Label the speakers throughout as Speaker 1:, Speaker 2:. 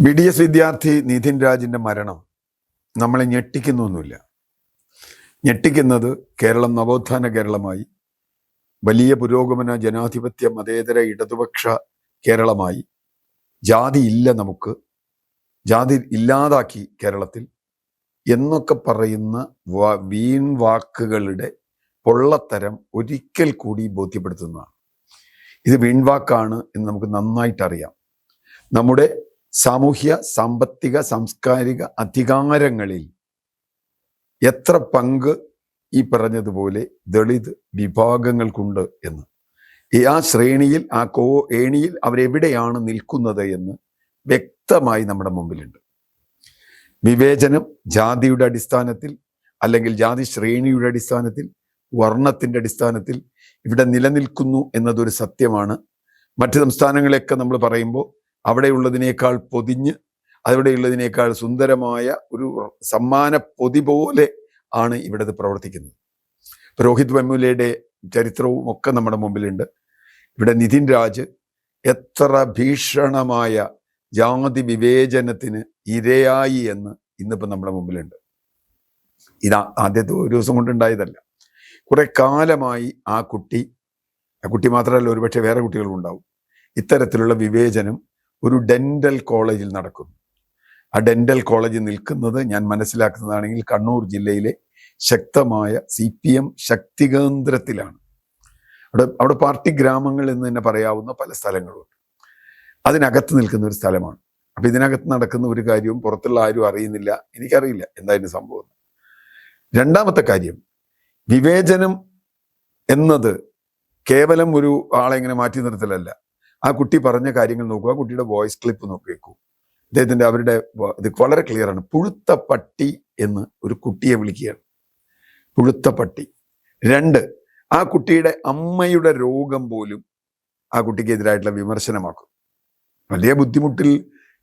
Speaker 1: BDS വിദ്യാർത്ഥി നിതിൻ രാജിന്റെ മരണം നമ്മളെ ഞെട്ടിക്കുന്നൊന്നുമില്ല. ഞെട്ടിക്കുന്നത് കേരളം നവോത്ഥാന കേരളമായി, വലിയ പുരോഗമന ജനാധിപത്യ മതേതര ഇടതുപക്ഷ കേരളമായി, ജാതി ഇല്ല, നമുക്ക് ജാതി ഇല്ലാതാക്കി കേരളത്തിൽ എന്നൊക്കെ പറയുന്ന വീൺ വാക്കുകളുടെ പൊള്ളത്തരം ഒരിക്കൽ കൂടി ബോധ്യപ്പെടുത്തുന്നതാണ്. ഇത് വീൺവാക്കാണ് എന്ന് നമുക്ക് നന്നായിട്ടറിയാം. നമ്മുടെ സാമൂഹ്യ, സാമ്പത്തിക, സാംസ്കാരിക അധികാരങ്ങളിൽ എത്ര പങ്ക് ഈ പറഞ്ഞതുപോലെ ദളിത് വിഭാഗങ്ങൾക്കുണ്ട് എന്ന്, ആ ശ്രേണിയിൽ, ആ ഏണിയിൽ അവരെവിടെയാണ് നിൽക്കുന്നത് എന്ന് വ്യക്തമായി നമ്മുടെ മുമ്പിലുണ്ട്. വിവേചനം ജാതിയുടെ അടിസ്ഥാനത്തിൽ, അല്ലെങ്കിൽ ജാതി ശ്രേണിയുടെ അടിസ്ഥാനത്തിൽ, വർണ്ണത്തിന്റെ അടിസ്ഥാനത്തിൽ ഇവിടെ നിലനിൽക്കുന്നു എന്നതൊരു സത്യമാണ്. മറ്റ് സംസ്ഥാനങ്ങളെയൊക്കെ നമ്മൾ പറയുമ്പോൾ അവിടെയുള്ളതിനേക്കാൾ പൊതിഞ്ഞ്, അവിടെയുള്ളതിനേക്കാൾ സുന്ദരമായ ഒരു സമ്മാന പൊതി പോലെ ആണ് ഇവിടെ പ്രവർത്തിക്കുന്നത്. രോഹിത് വെമുലയുടെ ചരിത്രവും ഒക്കെ നമ്മുടെ മുമ്പിലുണ്ട്. ഇവിടെ നിതിൻ രാജ് എത്ര ഭീഷണമായ ജാതി വിവേചനത്തിന് ഇരയായി എന്ന് ഇന്നിപ്പോൾ നമ്മുടെ മുമ്പിലുണ്ട്. ആദ്യത്തെ ഒരു ദിവസം കൊണ്ടുണ്ടായതല്ല, കുറെ കാലമായി ആ കുട്ടി മാത്രമല്ല, ഒരുപക്ഷെ വേറെ കുട്ടികളും ഉണ്ടാവും, ഇത്തരത്തിലുള്ള വിവേചനം ഒരു ഡെന്റൽ കോളേജിൽ നടക്കുന്നു. ആ ഡെന്റൽ കോളേജ് നിൽക്കുന്നത് ഞാൻ മനസ്സിലാക്കുന്നതാണെങ്കിൽ കണ്ണൂർ ജില്ലയിലെ ശക്തമായ CPM ശക്തി കേന്ദ്രത്തിലാണ്. അവിടെ പാർട്ടി ഗ്രാമങ്ങൾ എന്ന് തന്നെ പറയാവുന്ന പല സ്ഥലങ്ങളുണ്ട്. അതിനകത്ത് നിൽക്കുന്ന ഒരു സ്ഥലമാണ്. അപ്പൊ ഇതിനകത്ത് നടക്കുന്ന ഒരു കാര്യവും പുറത്തുള്ള ആരും അറിയുന്നില്ല. എനിക്കറിയില്ല എന്തായാലും സംഭവം. രണ്ടാമത്തെ കാര്യം, വിവേചനം എന്നത് കേവലം ഒരു ആളെ ഇങ്ങനെ മാറ്റി നിർത്തലല്ല. ആ കുട്ടി പറഞ്ഞ കാര്യങ്ങൾ നോക്കുക, കുട്ടിയുടെ വോയിസ് ക്ലിപ്പ് നോക്കിയേക്കൂ. അദ്ദേഹത്തിന്റെ ഇത് വളരെ ക്ലിയർ ആണ്. പുഴുത്ത പട്ടി എന്ന് ഒരു കുട്ടിയെ വിളിക്കുകയാണ്, പുഴുത്ത പട്ടി. 2, ആ കുട്ടിയുടെ അമ്മയുടെ രോഗം പോലും ആ കുട്ടിക്ക് എതിരായിട്ടുള്ള വിമർശനമാക്കും. വലിയ ബുദ്ധിമുട്ടിൽ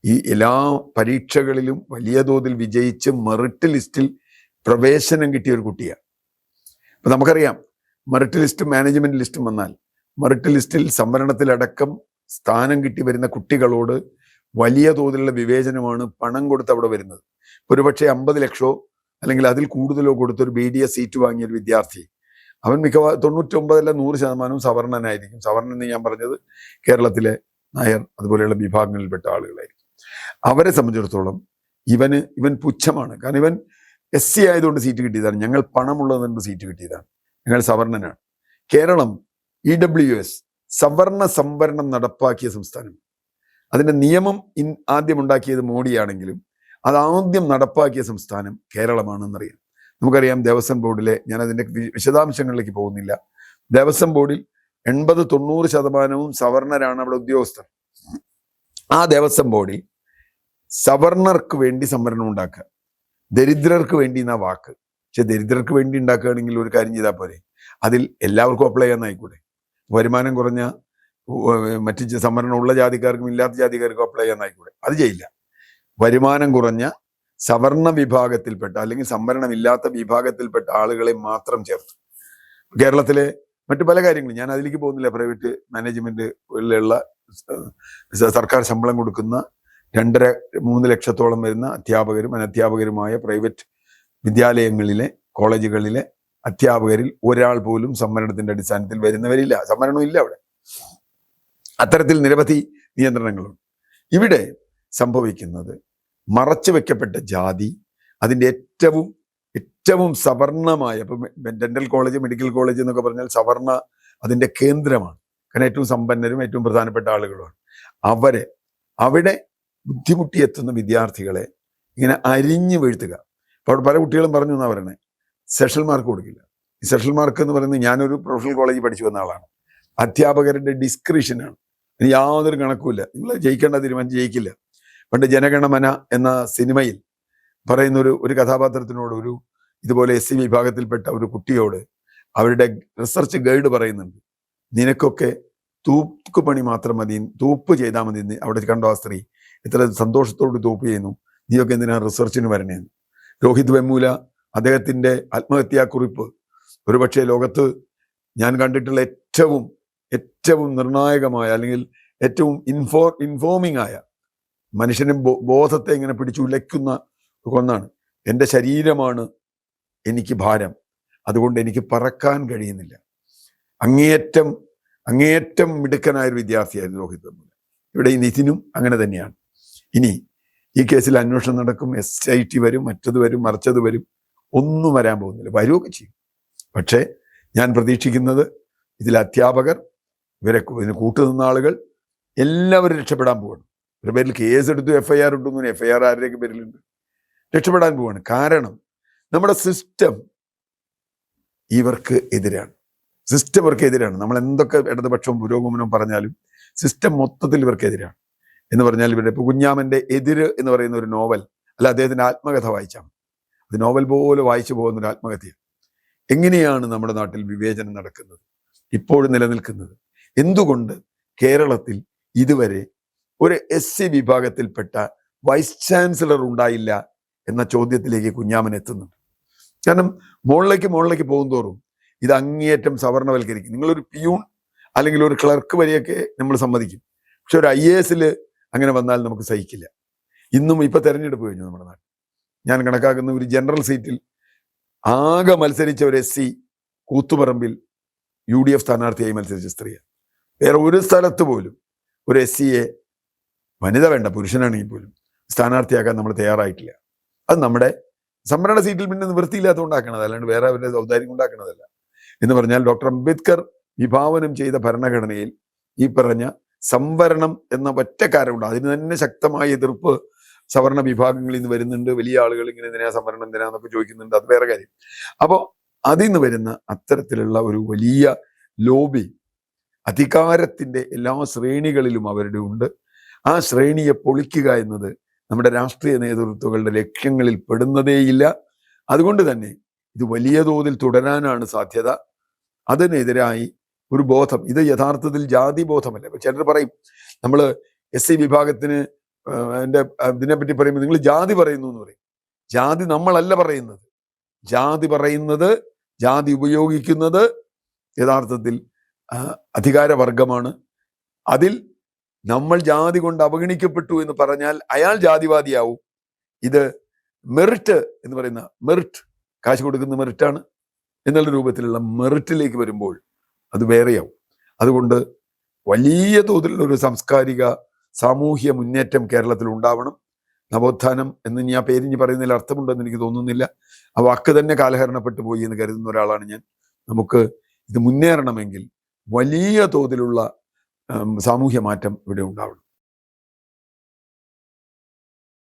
Speaker 1: ഈ എല്ലാ പരീക്ഷകളിലും വലിയ തോതിൽ വിജയിച്ച് മെറിറ്റ് ലിസ്റ്റിൽ പ്രവേശനം കിട്ടിയ ഒരു കുട്ടിയാണ്. അപ്പൊ നമുക്കറിയാം, മെറിറ്റ് ലിസ്റ്റും മാനേജ്മെന്റ് ലിസ്റ്റും വന്നാൽ മെറിറ്റ് ലിസ്റ്റിൽ സംവരണത്തിലടക്കം സ്ഥാനം കിട്ടി വരുന്ന കുട്ടികളോട് വലിയ തോതിലുള്ള വിവേചനമാണ് പണം കൊടുത്ത് അവിടെ വരുന്നത്. ഒരുപക്ഷെ 50 ലക്ഷമോ അല്ലെങ്കിൽ അതിൽ കൂടുതലോ കൊടുത്തൊരു BDS സീറ്റ് വാങ്ങിയൊരു വിദ്യാർത്ഥി, അവൻ 99 അല്ല 100% സവർണനായിരിക്കും. സവർണൻ എന്ന് ഞാൻ പറഞ്ഞത് കേരളത്തിലെ നായർ അതുപോലെയുള്ള വിഭാഗങ്ങളിൽപ്പെട്ട ആളുകളായിരിക്കും. അവരെ സംബന്ധിച്ചിടത്തോളം ഇവൻ പുച്ഛമാണ്. കാരണം ഇവൻ SC ആയതുകൊണ്ട് സീറ്റ് കിട്ടിയതാണ്, ഞങ്ങൾ പണമുള്ളതുകൊണ്ട് സീറ്റ് കിട്ടിയതാണ്, ഞങ്ങൾ സവർണനാണ്. കേരളം EWS സവർണ സംവരണം നടപ്പാക്കിയ സംസ്ഥാനം. അതിന്റെ നിയമം ആദ്യം ഉണ്ടാക്കിയത് മോഡിയാണെങ്കിലും അതാദ്യം നടപ്പാക്കിയ സംസ്ഥാനം കേരളമാണെന്നറിയാം. നമുക്കറിയാം, ദേവസ്വം ബോർഡിലെ, ഞാൻ അതിന്റെ വിശദാംശങ്ങളിലേക്ക് പോകുന്നില്ല, ദേവസ്വം ബോർഡിൽ 80-90% സവർണരാണ് അവിടെ ഉദ്യോഗസ്ഥർ. ആ ദേവസ്വം ബോർഡിൽ സവർണർക്ക് വേണ്ടി സംവരണം ഉണ്ടാക്കുക, ദരിദ്രർക്ക് വേണ്ടി എന്നാ വാക്ക്. പക്ഷെ ദരിദ്രർക്ക് വേണ്ടി ഉണ്ടാക്കുകയാണെങ്കിൽ ഒരു കാര്യം ചെയ്താൽ പോരെ, അതിൽ എല്ലാവർക്കും അപ്ലൈ ചെയ്യാനായിക്കൂടെ? വരുമാനം കുറഞ്ഞ മറ്റ് സംവരണമുള്ള ജാതിക്കാർക്കും ഇല്ലാത്ത ജാതിക്കാർക്കും അപ്ലൈ ചെയ്യാനായിക്കൂടെ? അത് ചെയ്യില്ല. വരുമാനം കുറഞ്ഞ സവർണ വിഭാഗത്തിൽപ്പെട്ട അല്ലെങ്കിൽ സംവരണമില്ലാത്ത വിഭാഗത്തിൽപ്പെട്ട ആളുകളെ മാത്രം ചേർത്തു. കേരളത്തിലെ മറ്റു പല കാര്യങ്ങളും ഞാൻ അതിലേക്ക് പോകുന്നില്ല. പ്രൈവറ്റ് മാനേജ്മെന്റിലുള്ള സർക്കാർ ശമ്പളം കൊടുക്കുന്ന 2.5-3 ലക്ഷത്തോളം വരുന്ന അധ്യാപകരും അനധ്യാപകരുമായ പ്രൈവറ്റ് വിദ്യാലയങ്ങളിലെ, കോളേജുകളിലെ അധ്യാപകരിൽ ഒരാൾ പോലും സംവരണത്തിന്റെ അടിസ്ഥാനത്തിൽ വരുന്നവരില്ല. സംവരണവും ഇല്ല അവിടെ. അത്തരത്തിൽ നിരവധി നിയന്ത്രണങ്ങളുണ്ട്. ഇവിടെ സംഭവിക്കുന്നത് മറച്ചു വെക്കപ്പെട്ട ജാതി, അതിൻ്റെ ഏറ്റവും സവർണമായ, ഇപ്പം ഡെന്റൽ കോളേജ്, മെഡിക്കൽ കോളേജ് എന്നൊക്കെ പറഞ്ഞാൽ സവർണ അതിൻ്റെ കേന്ദ്രമാണ്. കാരണം ഏറ്റവും സമ്പന്നരും ഏറ്റവും പ്രധാനപ്പെട്ട ആളുകളുമാണ്. അവിടെ ബുദ്ധിമുട്ടിയെത്തുന്ന വിദ്യാർത്ഥികളെ ഇങ്ങനെ അരിഞ്ഞു വീഴ്ത്തുക. അപ്പോൾ അവിടെ പല കുട്ടികളും പറഞ്ഞു എന്നാ പറയണേ, സെഷൽ മാർക്ക് കൊടുക്കില്ല. ഈ സെഷൽ മാർക്ക് എന്ന് പറയുന്നത്, ഞാനൊരു പ്രൊഫഷണൽ കോളേജിൽ പഠിച്ചു വന്ന ആളാണ്, അധ്യാപകരുടെ ഡിസ്ക്രിഷനാണ്. ഇനി യാതൊരു കണക്കുമില്ല. നിങ്ങൾ ജയിക്കേണ്ട തീരുമാനിച്ച് ജയിക്കില്ല. പണ്ട് ജനഗണമന എന്ന സിനിമയിൽ പറയുന്ന ഒരു കഥാപാത്രത്തിനോട്, ഒരു ഇതുപോലെ SC വിഭാഗത്തിൽപ്പെട്ട ഒരു കുട്ടിയോട് അവരുടെ റിസർച്ച് ഗൈഡ് പറയുന്നുണ്ട്, നിനക്കൊക്കെ തൂക്കുപണി മാത്രം മതി, തൂപ്പ് ചെയ്താൽ മതി. അവിടെ കണ്ടോ ആ സ്ത്രീ എത്ര സന്തോഷത്തോട് തൂപ്പ് ചെയ്യുന്നു, നീയൊക്കെ എന്തിനാ റിസർച്ചിന് വരണേന്ന്. രോഹിത് വെമുല അദ്ദേഹത്തിന്റെ ആത്മഹത്യാക്കുറിപ്പ് ഒരുപക്ഷെ ലോകത്ത് ഞാൻ കണ്ടിട്ടുള്ള ഏറ്റവും നിർണായകമായ, അല്ലെങ്കിൽ ഏറ്റവും ഇൻഫോമിംഗ് ആയ മനുഷ്യന് ബോധത്തെ ഇങ്ങനെ പിടിച്ചു ഉലയ്ക്കുന്ന ഒന്നാണ്. എൻ്റെ ശരീരമാണ് എനിക്ക് ഭാരം, അതുകൊണ്ട് എനിക്ക് പറക്കാൻ കഴിയുന്നില്ല. അങ്ങേയറ്റം മിടുക്കനായൊരു വിദ്യാർത്ഥിയായിരുന്നു രോഹിത് വെമുല. ഇവിടെ ഈ നിതിനും അങ്ങനെ തന്നെയാണ്. ഇനി ഈ കേസിൽ അന്വേഷണം നടക്കും, SIT വരും, മറ്റത് വരും, മറിച്ചത് വരും, ഒന്നും വരാൻ പോകുന്നില്ല. വരുമൊക്കെ ചെയ്യും. പക്ഷേ ഞാൻ പ്രതീക്ഷിക്കുന്നത് ഇതിൽ അധ്യാപകർ, ഇതിന് കൂട്ടുനിന്ന ആളുകൾ എല്ലാവരും രക്ഷപ്പെടാൻ പോവാണ്. ഒരു പേരിൽ കേസെടുത്തു, FIR ഇട്ടുന്നു, FIR ആരുടെയൊക്കെ പേരിലുണ്ട്, രക്ഷപ്പെടാൻ പോവാണ്. കാരണം നമ്മുടെ സിസ്റ്റം ഇവർക്ക് എതിരാണ്. നമ്മൾ എന്തൊക്കെ ഇടതുപക്ഷവും പുരോഗമനവും പറഞ്ഞാലും സിസ്റ്റം മൊത്തത്തിൽ ഇവർക്കെതിരാണ്. എന്ന് പറഞ്ഞാൽ ഇവരുടെ ഇപ്പോൾ കുഞ്ഞാമൻ്റെ എതിര് എന്ന് പറയുന്ന ഒരു നോവൽ, അല്ല അദ്ദേഹത്തിൻ്റെ ആത്മകഥ വായിച്ചാൽ അത് നോവൽ പോലെ വായിച്ചു പോകുന്ന ഒരു ആത്മകഥയാണ്. എങ്ങനെയാണ് നമ്മുടെ നാട്ടിൽ വിവേചനം നടക്കുന്നത്, ഇപ്പോഴും നിലനിൽക്കുന്നത്? എന്തുകൊണ്ട് കേരളത്തിൽ ഇതുവരെ ഒരു SC വിഭാഗത്തിൽപ്പെട്ട വൈസ് ചാൻസലർ ഉണ്ടായില്ല എന്ന ചോദ്യത്തിലേക്ക് കുഞ്ഞാമൻ എത്തുന്നുണ്ട്. കാരണം മുകളിലേക്ക് പോകും തോറും ഇത് അങ്ങേയറ്റം സവർണവൽക്കരിക്കും. നിങ്ങളൊരു പിയൂൺ അല്ലെങ്കിൽ ഒരു ക്ലർക്ക് വരെയൊക്കെ നമ്മൾ സമ്മതിക്കും. പക്ഷെ ഒരു IAS അങ്ങനെ വന്നാൽ നമുക്ക് സഹിക്കില്ല. ഇപ്പൊ തെരഞ്ഞെടുപ്പ് കഴിഞ്ഞു നമ്മുടെ നാട്ടിൽ. ഞാൻ കണക്കാക്കുന്ന ഒരു ജനറൽ സീറ്റിൽ ആകെ മത്സരിച്ച ഒരു SC കൂത്തുപറമ്പിൽ UDF സ്ഥാനാർത്ഥിയായി മത്സരിച്ച സ്ത്രീയാണ്. വേറെ ഒരു സ്ഥലത്ത് പോലും ഒരു SCയെ, വനിത വേണ്ട പുരുഷനാണെങ്കിൽ പോലും, സ്ഥാനാർത്ഥിയാക്കാൻ നമ്മൾ തയ്യാറായിട്ടില്ല. അത് നമ്മുടെ സംവരണ സീറ്റിൽ പിന്നെ നിവൃത്തിയില്ലാത്തതുകൊണ്ടാക്കണത്, അല്ലാണ്ട് വേറെ അവരുടെ ഔദാര്യം ഉണ്ടാക്കണതല്ല. എന്ന് പറഞ്ഞാൽ ഡോക്ടർ അംബേദ്കർ വിഭാവനം ചെയ്ത ഭരണഘടനയിൽ ഈ പറഞ്ഞ സംവരണം എന്ന ഒറ്റ കാര്യമുണ്ട്. അതിന് തന്നെ ശക്തമായ എതിർപ്പ് സവർണ വിഭാഗങ്ങളിൽ നിന്ന് വരുന്നുണ്ട്. വലിയ ആളുകൾ ഇങ്ങനെ എന്തിനാ സംവരണം എന്തിനാന്നൊക്കെ ചോദിക്കുന്നുണ്ട്, അത് വേറെ കാര്യം. അപ്പോൾ അതിൽ നിന്ന് വരുന്ന അത്തരത്തിലുള്ള ഒരു വലിയ ലോബി അധികാരത്തിന്റെ എല്ലാ ശ്രേണികളിലും അവരുടെ ഉണ്ട്. ആ ശ്രേണിയെ പൊളിക്കുക എന്നത് നമ്മുടെ രാഷ്ട്രീയ നേതൃത്വങ്ങളുടെ ലക്ഷ്യങ്ങളിൽ പെടുന്നതേയില്ല. അതുകൊണ്ട് തന്നെ ഇത് വലിയ തോതിൽ തുടരാനാണ് സാധ്യത. അതിനെതിരായി ഒരു ബോധം, ഇത് യഥാർത്ഥത്തിൽ ജാതി ബോധമല്ല. ചിലർ പറയും നമ്മൾ SC വിഭാഗത്തിന് ഇതിനെപ്പറ്റി പറയുമ്പോൾ നിങ്ങൾ ജാതി പറയുന്നു എന്ന് പറയും. ജാതി നമ്മളല്ല പറയുന്നത്. ജാതി ഉപയോഗിക്കുന്നത് യഥാർത്ഥത്തിൽ അധികാരവർഗമാണ്. അതിൽ നമ്മൾ ജാതി കൊണ്ട് അവഗണിക്കപ്പെട്ടു എന്ന് പറഞ്ഞാൽ അയാൾ ജാതിവാദിയാവും. ഇത് മെറിറ്റ് എന്ന് പറയുന്ന കാശ് കൊടുക്കുന്ന മെറിറ്റാണ് എന്നുള്ള രൂപത്തിലുള്ള മെറിറ്റിലേക്ക് വരുമ്പോൾ അത് വേറെയാവും. അതുകൊണ്ട് വലിയ തോതിലുള്ള ഒരു സാംസ്കാരിക സാമൂഹ്യ മുന്നേറ്റം കേരളത്തിൽ ഉണ്ടാവണം. നവോത്ഥാനം എന്ന് ഞാൻ പേരിഞ്ഞ് പറയുന്നതിൽ അർത്ഥമുണ്ടെന്ന് എനിക്ക് തോന്നുന്നില്ല. ആ വാക്ക് തന്നെ കാലഹരണപ്പെട്ടു പോയി എന്ന് കരുതുന്ന ഒരാളാണ് ഞാൻ. നമുക്ക് ഇത് മുന്നേറണമെങ്കിൽ വലിയ തോതിലുള്ള സാമൂഹ്യ മാറ്റം ഇവിടെ ഉണ്ടാവണം.